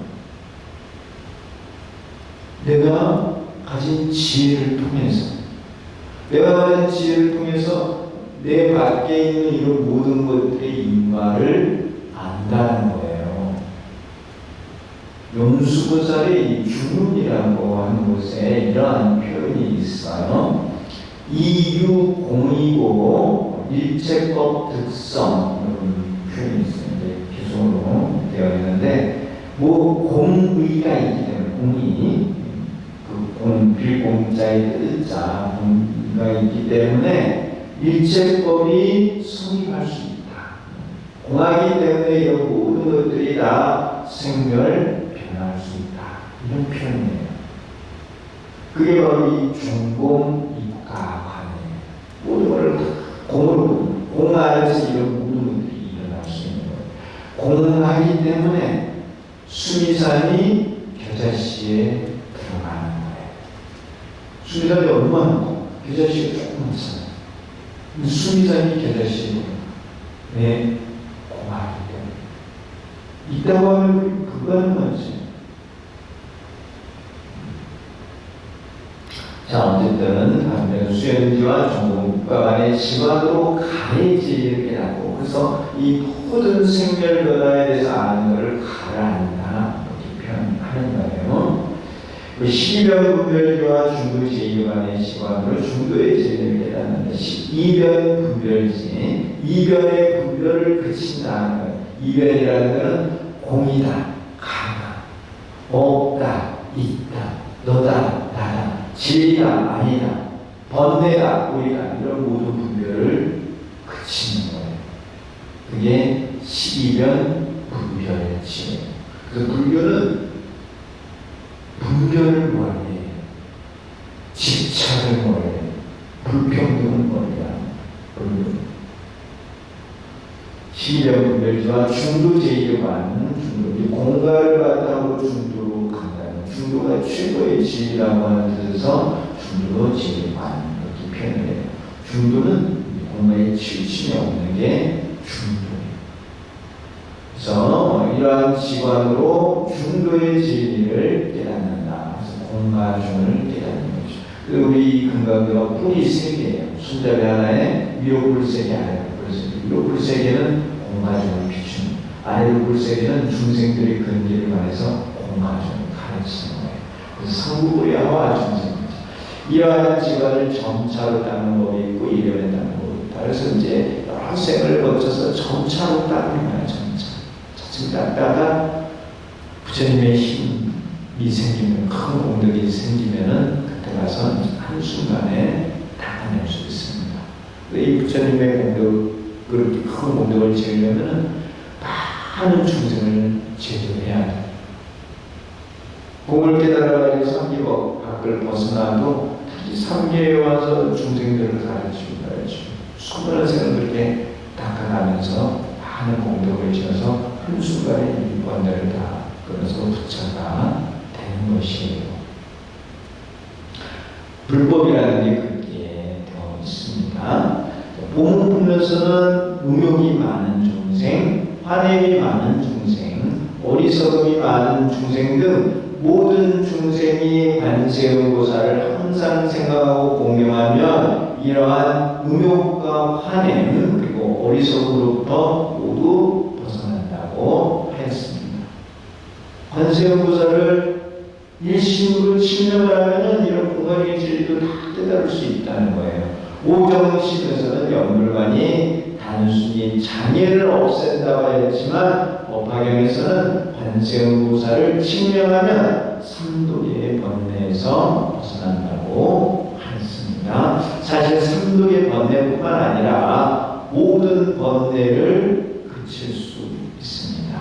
내가 가진 지혜를 통해서, 내가 가진 지혜를 통해서 내 밖에 있는 이런 모든 것들의 인과를 안다는 거예요. 용수보살의 이 주문이라고 하는 곳에 이러한 표현이 있어요. 이유공이고 일체법 특성 이런 표현이 있습니다. 기존으로 되어 있는데 공의가 있기 때문에 공의 빌공자의 뜻자 공의가 있기 때문에 일체법이 성립할 수 있다. 공하기 때문에 이런 모든 것들이 다 생멸 변할 수 있다. 이런 표현이에요. 그게 바로 이 중공입가관이에요. 모든 걸 공으로 공 안에서 이런 모든 것들이 일어날 수 있는 거예요. 공하기 때문에 수미산이 겨자씨에 들어가는 거예요. 수미산이 얼마나 많고 겨자씨가 조금 있어요. 수미산이 겨자씨에 왜 공하기 때문에 있다고 하면 그거 하는 거지. 자, 어쨌든 수연지와 중공과 간의 지관으로 가해지게 하고, 그래서 이 모든 생멸 변화에 대해서 아는 것을 가라앉다 이렇게 표현하는 거예요. 12변 분별지와 중도 제2 간의 지관으로 중도의 제를 깨닫는다. 2변 분별지, 2변의 분별을 그친다는 거예요. 2변이라는 것은 공이다, 가다, 없다, 있다, 너다, 나다, 진리다, 아니다, 번뇌다, 우리다, 이런 모든 분별을 그치는 거예요. 그게 12변 분별지예요. 그래서 불교는 분별을 뭐해? 집착을 뭐해? 불평등을 뭐야? 12변 분별지와 중도 제2관, 중도, 공가를 바탕으로 중도로 간다는, 중도가 최고의 지위라고 하는 뜻에서 중도 제2관 이렇게 표현을 해요. 중도는 공가에 치우침이 없는 게 중도예요. 그래서 이러한 지관으로 중도의 진리를 깨닫는다. 그래서 공가중을 깨닫는 거죠. 그리고 우리 금강교가 뿔이 세 개예요. 손잡이 하나에 위로 뿔 세 개, 아래로 뿔 세 개. 위로 뿔 세 개는 공가중을 비추는, 아래로 뿔 세 개는 중생들의 근기를 말해서 공가중을 가르치는 거예요. 그래서 상부부야와 중생들. 이러한 지관을 점차로 닦는 법이 있고 이변에 닦는 법이 있다. 그래서 이제 여러 생을 거쳐서 점차로 닦는 거예요. 점차. 차츰 닦다가 부처님의 힘이 생기면, 큰 공덕이 생기면은 그때 가서 한순간에 닦아낼 수 있습니다. 이 부처님의 공덕, 그렇게 큰 공덕을 지으려면은 많은 중생을 제도해야 돼요. 공을 깨달아가지고 삼기법 밖을 벗어나도 다시 삼계에 와서 중생들을 가르치고 수많은 생을 그렇게 닦아가면서 많은 공덕을 지어서 한순간에 이 번뇌를 다 끊어서 부처가 되는 것이에요. 불법이라는 게 그렇게 되어 있습니다. 몸을 보면서는 음욕이 많은 중생, 환행이 많은 중생, 어리석음이 많은 중생 등 모든 중생이 관세음보살을 항상 생각하고 공경하면 이러한 음욕과 환행 그리고 어리석음으로부터 모두 벗어난다고 했습니다. 관세음보살을 일심으로 침명하면 이런 공간의 진리도 다 깨달을 수 있다는 거예요. 오정심에서는 연불관이 단순히 장애를 없앤다고 했지만 법화경에서는 관세음보살을 침명하면 삼독의 번뇌에서 벗어난다고 했습니다. 사실 삼독의 번뇌뿐만 아니라 모든 번뇌를 그칠 수 있습니다.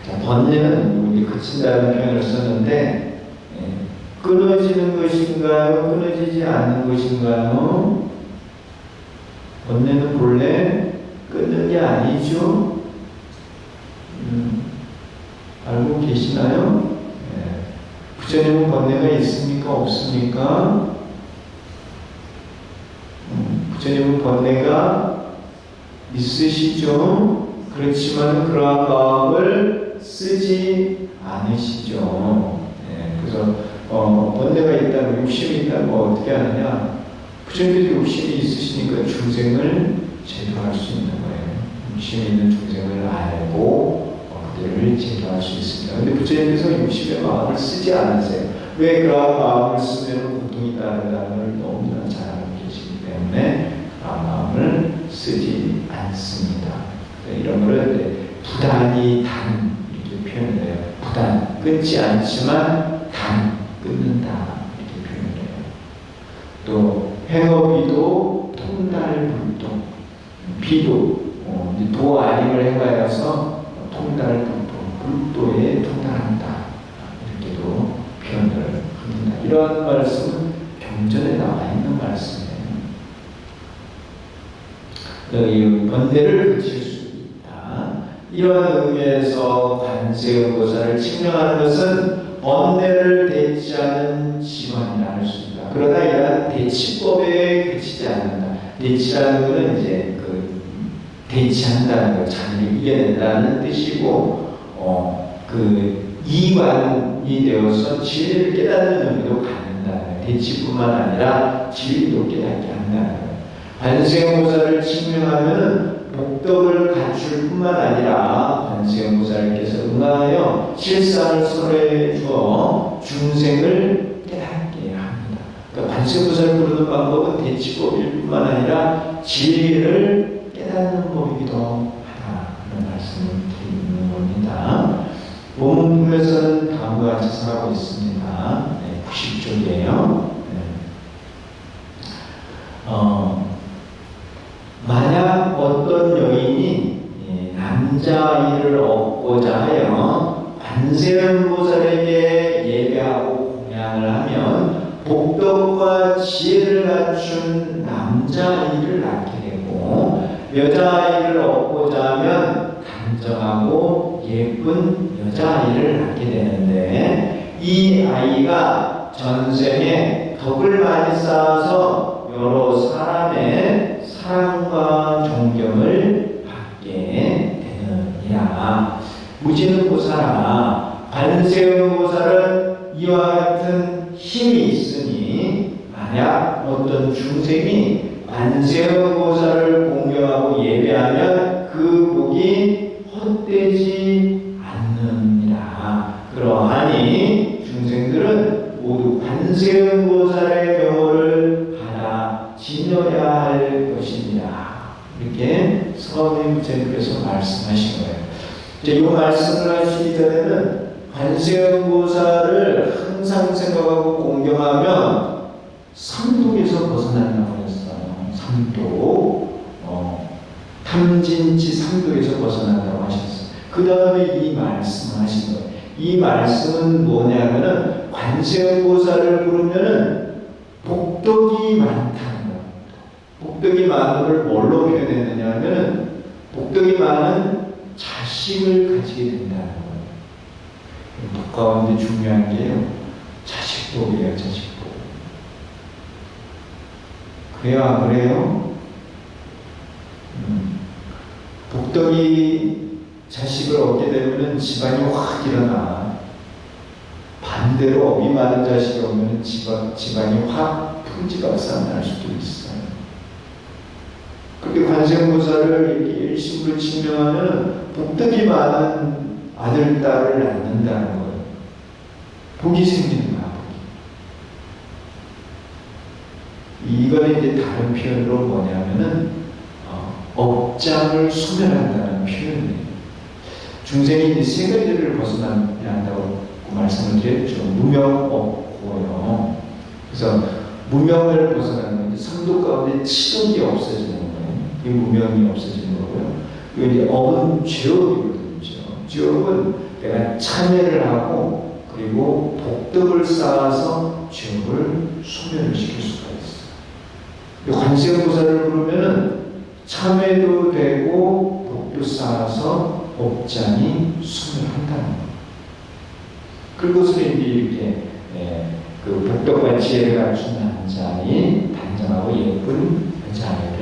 자, 번뇌는 우리 그친다는 표현을 썼는데 끊어지는 것인가요? 끊어지지 않는 것인가요? 번뇌는 본래 끊는 게 아니죠. 알고 계시나요? 부처님은 번뇌가 있습니까? 없습니까? 부처님은 번뇌가 있으시죠. 그렇지만 그러한 마음을 쓰지 않으시죠. 네, 그래서 번뇌가 있다, 욕심이 있다, 뭐 어떻게 하느냐? 부처님께서 욕심이 있으시니까 중생을 제도할 수 있는 거예요. 욕심이 있는 중생을 알고 그들을 제도할 수 있습니다. 근데 부처님께서 욕심의 마음을 쓰지 않으세요. 왜 그러한 마음을 쓰면 고통이 따른다는 걸 너무나 잘 알고 계시기 때문에 그러한 마음을 쓰지 않습니다. 이런 거를 부단히 단 이렇게 표현을 해요. 부단, 끊지 않지만 단, 끊는다 이렇게 표현을 해요. 또 행어비도 통달불동, 비도 도 아님을 해가여서 통달불도, 불도에 통달한다 이렇게도 표현을 합니다. 이런 말씀은 경전에 나와 있는 말씀이에요. 이 번뇌를 그칠 수 있다. 이러한 의미에서 관세음보살을 칭명하는 것은 번뇌를 대치하는 지원이라 할 수 있다. 그러나 이러한 대치법에 그치지 않는다. 대치라는 것은 이제 대치한다는 것, 자기를 이겨낸다는 뜻이고, 이관이 되어서 진리를 깨닫는 의미도 갖는다. 대치뿐만 아니라 진리도 깨닫게 한다는 것. 관세음보살을 칭명하면 복덕을 갖출 뿐만 아니라 관세음보살께서 응하여 실상을 설해 주어 중생을 깨닫게 합니다. 그러니까 관세음보살을 부르는 방법은 대치법일 뿐만 아니라 진리를 깨닫는 법이기도 하다. 그런 말씀을 드리는 겁니다. 본문에서는 다음과 같이 설하고 있습니다. 90쪽이에요. 만약 어떤 여인이 남자아이를 얻고자 하여 관세음보살에게 예배하고 공양을 하면 복덕과 지혜를 갖춘 남자아이를 낳게 되고, 여자아이를 얻고자 하면 단정하고 예쁜 여자아이를 낳게 되는데, 이 아이가 전생에 덕을 많이 쌓아서 여러 사람의 사랑과 존경을 받게 되느니라. 무진보살아, 관세음보살은 이와 같은 힘이 있으니 만약 어떤 중생이 관세음보살을 공경하고 예배하면 그 복이 헛되지 않느니라. 그러하니 중생들은 모두 관세음보살의 명호를 받아 지녀야 할 것입니다. 이렇게 서가모니 부처님께서 말씀하신 거예요. 이제 이 말씀을 하시기 전에는 관세음보살을 항상 생각하고 공경하면 삼독에서 벗어난다고 했어요. 삼독, 탐진치 삼독에서 벗어난다고 하셨어요. 그 다음에 이 말씀을 하신 거예요. 이 말씀은 뭐냐면은 관세음보살을 부르면은 복덕이 많다는 거예요. 복덕이 많은 걸 뭘로 표현했느냐 하면은 복덕이 많은 자식을 가지게 된다는 거예요. 복 가운데 중요한 게요, 자식복이에요. 자식복. 그래요, 안 그래요? 복덕이 자식을 얻게 되면 집안이 확 일어나. 반대로 업이 많은 자식이 오면 집안이 확 풍지박산 날 수도 있어요. 그렇게 관세음보살을 이렇게 일심으로 칭명하면 복덕이 많은 아들, 딸을 낳는다는 거예요. 복이 생기는 거야, 복이. 이거는 이제 다른 표현으로 뭐냐면은 업장을 소멸한다는 표현이에요. 중생이 이제 세 가지를 벗어나야 한다고 말씀을 드렸죠. 무명업고요. 그래서 무명을 벗어나는 건 삼독 가운데 치독이 없어지는 거예요. 이 무명이 없어지는 거고요. 그리고 이제 업은 죄업이거든요. 죄업은 내가 참회를 하고 그리고 복덕을 쌓아서 죄업을 소멸을 시킬 수가 있어요. 관세음보살을 부르면은 참회도 되고 복도 쌓아서 업장이 소멸한다는 거예요. 그것을 이렇게 그 복덕과 지혜를 갖춘 남자인 단정하고 예쁜 여자아이를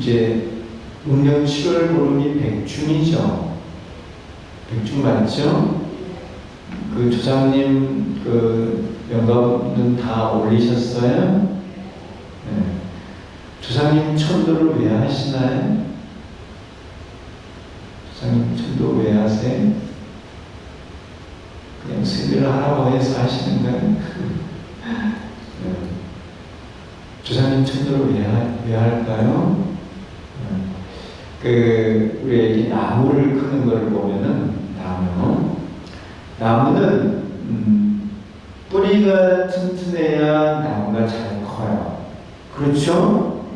이제 음력 7월 보름이 백중이죠. 백중 맞죠? 그 조상님 그 영감은 다 올리셨어요? 네. 조상님 천도를 왜 하시나요? 조상님 천도 왜 하세요? 그냥 세배를 하라고 해서 하시는 거예요? 조상님 천도를 왜 할까요? 우리에게 나무를 크는 걸 보면은, 나무는, 뿌리가 튼튼해야 나무가 잘 커요. 그렇죠?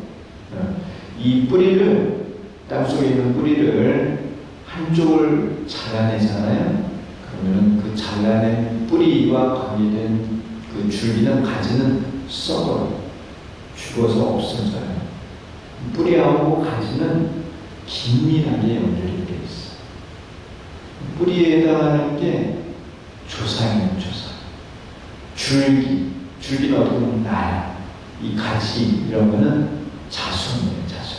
이 뿌리를, 땅속에 있는 뿌리를 한쪽을 잘라내잖아요? 그러면 그 잘라낸 뿌리와 관계된 그 줄기는 가지는 썩어요. 죽어서 없어져요. 뿌리하고 가지는 긴밀하게 연결이 되어 있어요. 뿌리에 해당하는 게 조상이에요, 조상. 줄기는 어떻게 보면 나야. 이 가지, 이런 거는 자손이에요, 자손.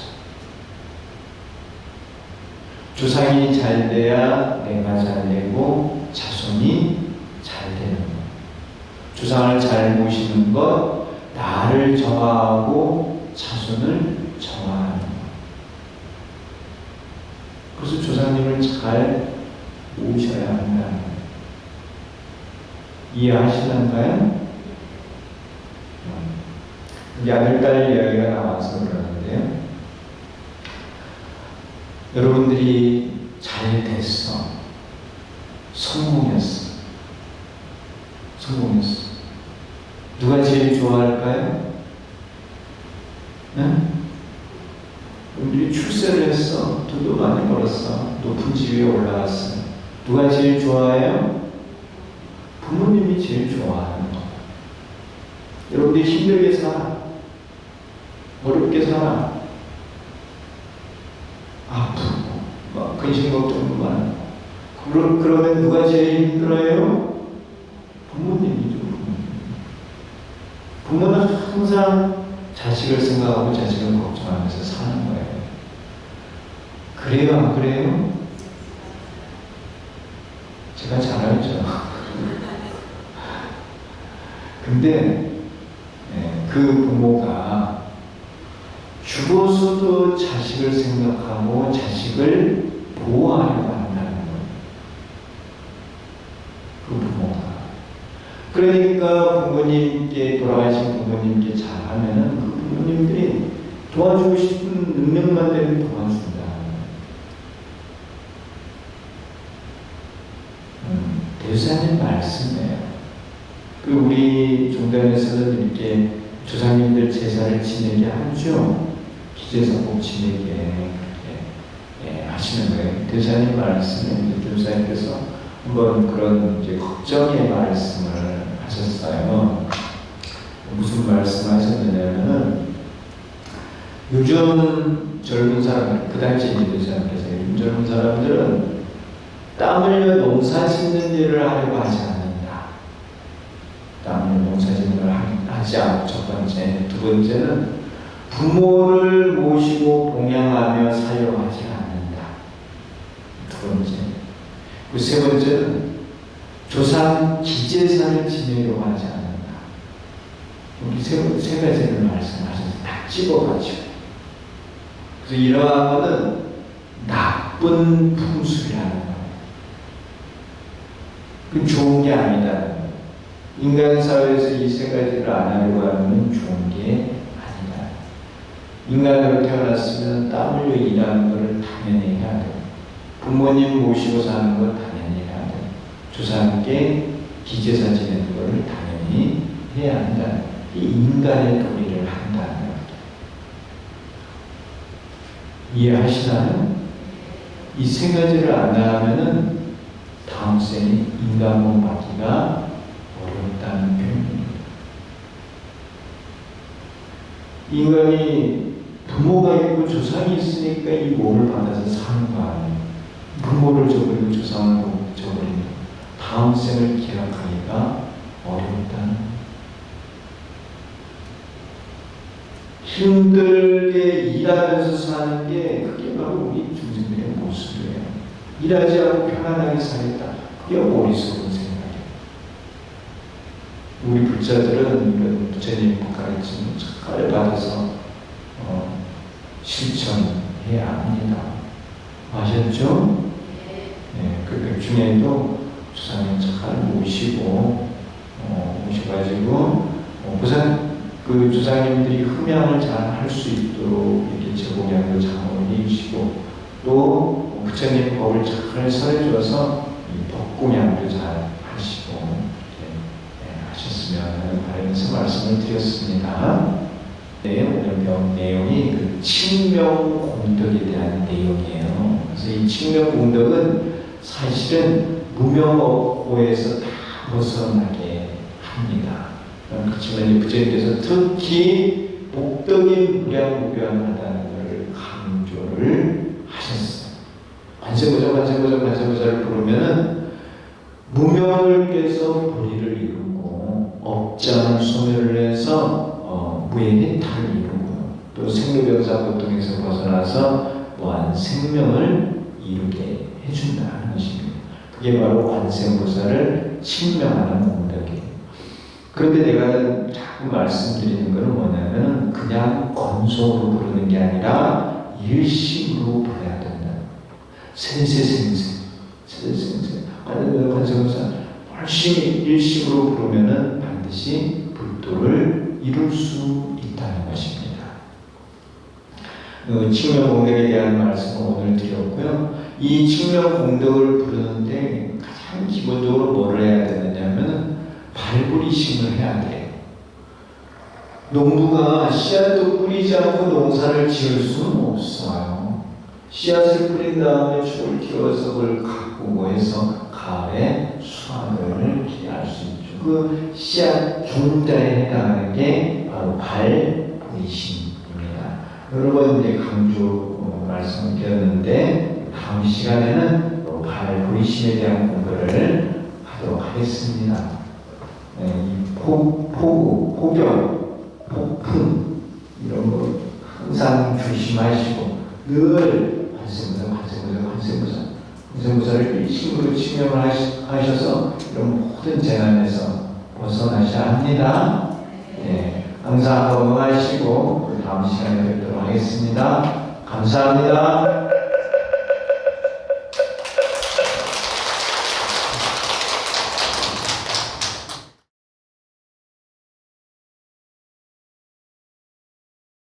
조상이 잘 돼야 내가 잘 되고 자손이 잘 되는 거예요. 조상을 잘 모시는 것, 나를 정화하고 자손을 정화하는 것. 그래서 조상님을 잘 모셔야 한다는 거예요. 이해하시는가요? 이제 아들딸 이야기가 나와서 그러는데요. 여러분들이 잘 됐어. 성공했어. 누가 제일 좋아할까요? 네? 우리 출세를 했어. 돈도 많이 벌었어. 높은 지위에 올라갔어. 누가 제일 좋아해요? 부모님이 제일 좋아하는 거. 여러분들이 힘들게 살아. 어렵게 살아. 아프고, 막 근심 걱정도 많고. 그러면 누가 제일 힘들어요? 부모님이죠, 부모는 항상 자식을 생각하고 자식을 걱정하면서 사는 거예요. 그래요, 안 그래요? 제가 잘 알죠. 근데 그 부모가 죽어서도 자식을 생각하고 자식을 보호하려고 한다는 거예요. 그 부모가. 그러니까 부모님께, 돌아가신 부모님께 잘하면은 그 부모님들이 도와주고 싶은 능력만 되면 도와준다. 대사님 말씀이에요. 우리 종단에서는 이렇게 조상님들 제사를 지내게 하죠. 기제사 꼭 지내게 하시는 거예요. 대사님 말씀에 교사님께서 한번 그런 이제 걱정의 말씀을 하셨어요. 무슨 말씀 하셨느냐면은 요즘 젊은 사람들, 그 당시 교사님께서 요즘 젊은 사람들은 땀 흘려 농사 짓는 일을 하려고 하지 않는다. 땀 흘려 농사 짓는 걸 하지 않고 첫 번째. 두 번째는 부모를 모시고 봉양하며 사용하지 않는다. 두 번째. 그 세 번째는 조상 기제사를 지내려고 하지 않는다. 우리 세 가지를 말씀하셔서 딱 집어가지고. 그래서 이러한 것은 나쁜 풍습이라는 거예요. 그 좋은 게 아니다. 인간 사회에서 이 세 가지를 안 하려고 하면 좋은 게 아니다. 인간으로 태어났으면 땀 흘려 일하는 것을 당연히 해야 돼요. 부모님 모시고 사는 걸 당연히 해야 돼요. 조상께 기제사 지내는 것을 당연히 해야 한다. 이 인간의 도리를 한다는 거예요. 이해하시나요? 이 세 가지를 안 하면은 다음 생에 인간몸 받기가 어렵다는 표현입니다. 인간이 부모가 있고 조상이 있으니까 이 몸을 받아서 사는 거 아니에요. 부모를 저버리고 조상을 저버리면 다음 생을 기약하기가 어렵다는 거예요. 힘들게 일하면서 사는 게 그게 바로 우리 중생들의 모습이에요. 일하지 않고 편안하게 살겠다. 그게 어리석은 생각이에요. 우리 불자들은 이런 부처님 가르침 잘 받아서 실천해야 합니다. 아셨죠? 네, 그 백중에도 주사님 잘 모시고 모셔가지고 우선 그 주사님들이 흠양을 잘 할 수 있도록 이렇게 제공량도 장을 이루시고 또 부처님 법을 잘 설해줘서 법공양도 잘 하시고 하셨으면 하는 바람에서 말씀을 드렸습니다. 네, 오늘 배운 내용이 그 칭명공덕에 대한 내용이에요. 그래서 이 칭명공덕은 사실은 무명업고에서 다 벗어나게 합니다. 그렇지만 부처님께서 특히 복덕인 무량무변하다는 것을 강조를 하셨어요. 관세음보살 부르면은 무명을 깨서 보리를 이루고 업장을 소멸을 해서 무에게 탈을 이루고 또 생로병사 고통에서 벗어나서 무한 생명을 이루게 해준다는 것입니다. 그게 바로 관세음보살을 칭명하는 공덕이에요. 그런데 내가 자꾸 말씀드리는 것은 뭐냐면 그냥 건성으로 부르는 게 아니라 일심으로 부려야 된다. 센세생세 관세음보살 열심히 일심으로 부르면은 반드시 불도를 이룰 수 있다는 것입니다. 칭명공덕에 대한 말씀을 오늘 드렸고요. 이 칭명공덕을 부르는데 가장 기본적으로 뭐를 해야 되느냐면 발부리심을 해야 돼요. 농부가 씨앗도 뿌리지 않고 농사를 지을 수는 없어요. 씨앗을 뿌린 다음에 축을 키워서 그걸 가꾸고 해서 가을에 수확을 기대할 수 있죠. 그 씨앗 종자에 해당하는 게 바로 발부리심입니다. 여러 번 이제 강조 말씀을 드렸는데 다음 시간에는 발부리심에 대한 공부를 하도록 하겠습니다. 폭우, 폭염, 폭풍 이런 거 항상 조심하시고 늘 관세음보살을 일심으로 칭명을 하셔서 이런 모든 재난에서 벗어나셔야 합니다. 네, 항상 건강하시고 다음 시간에 뵙도록 하겠습니다. 감사합니다.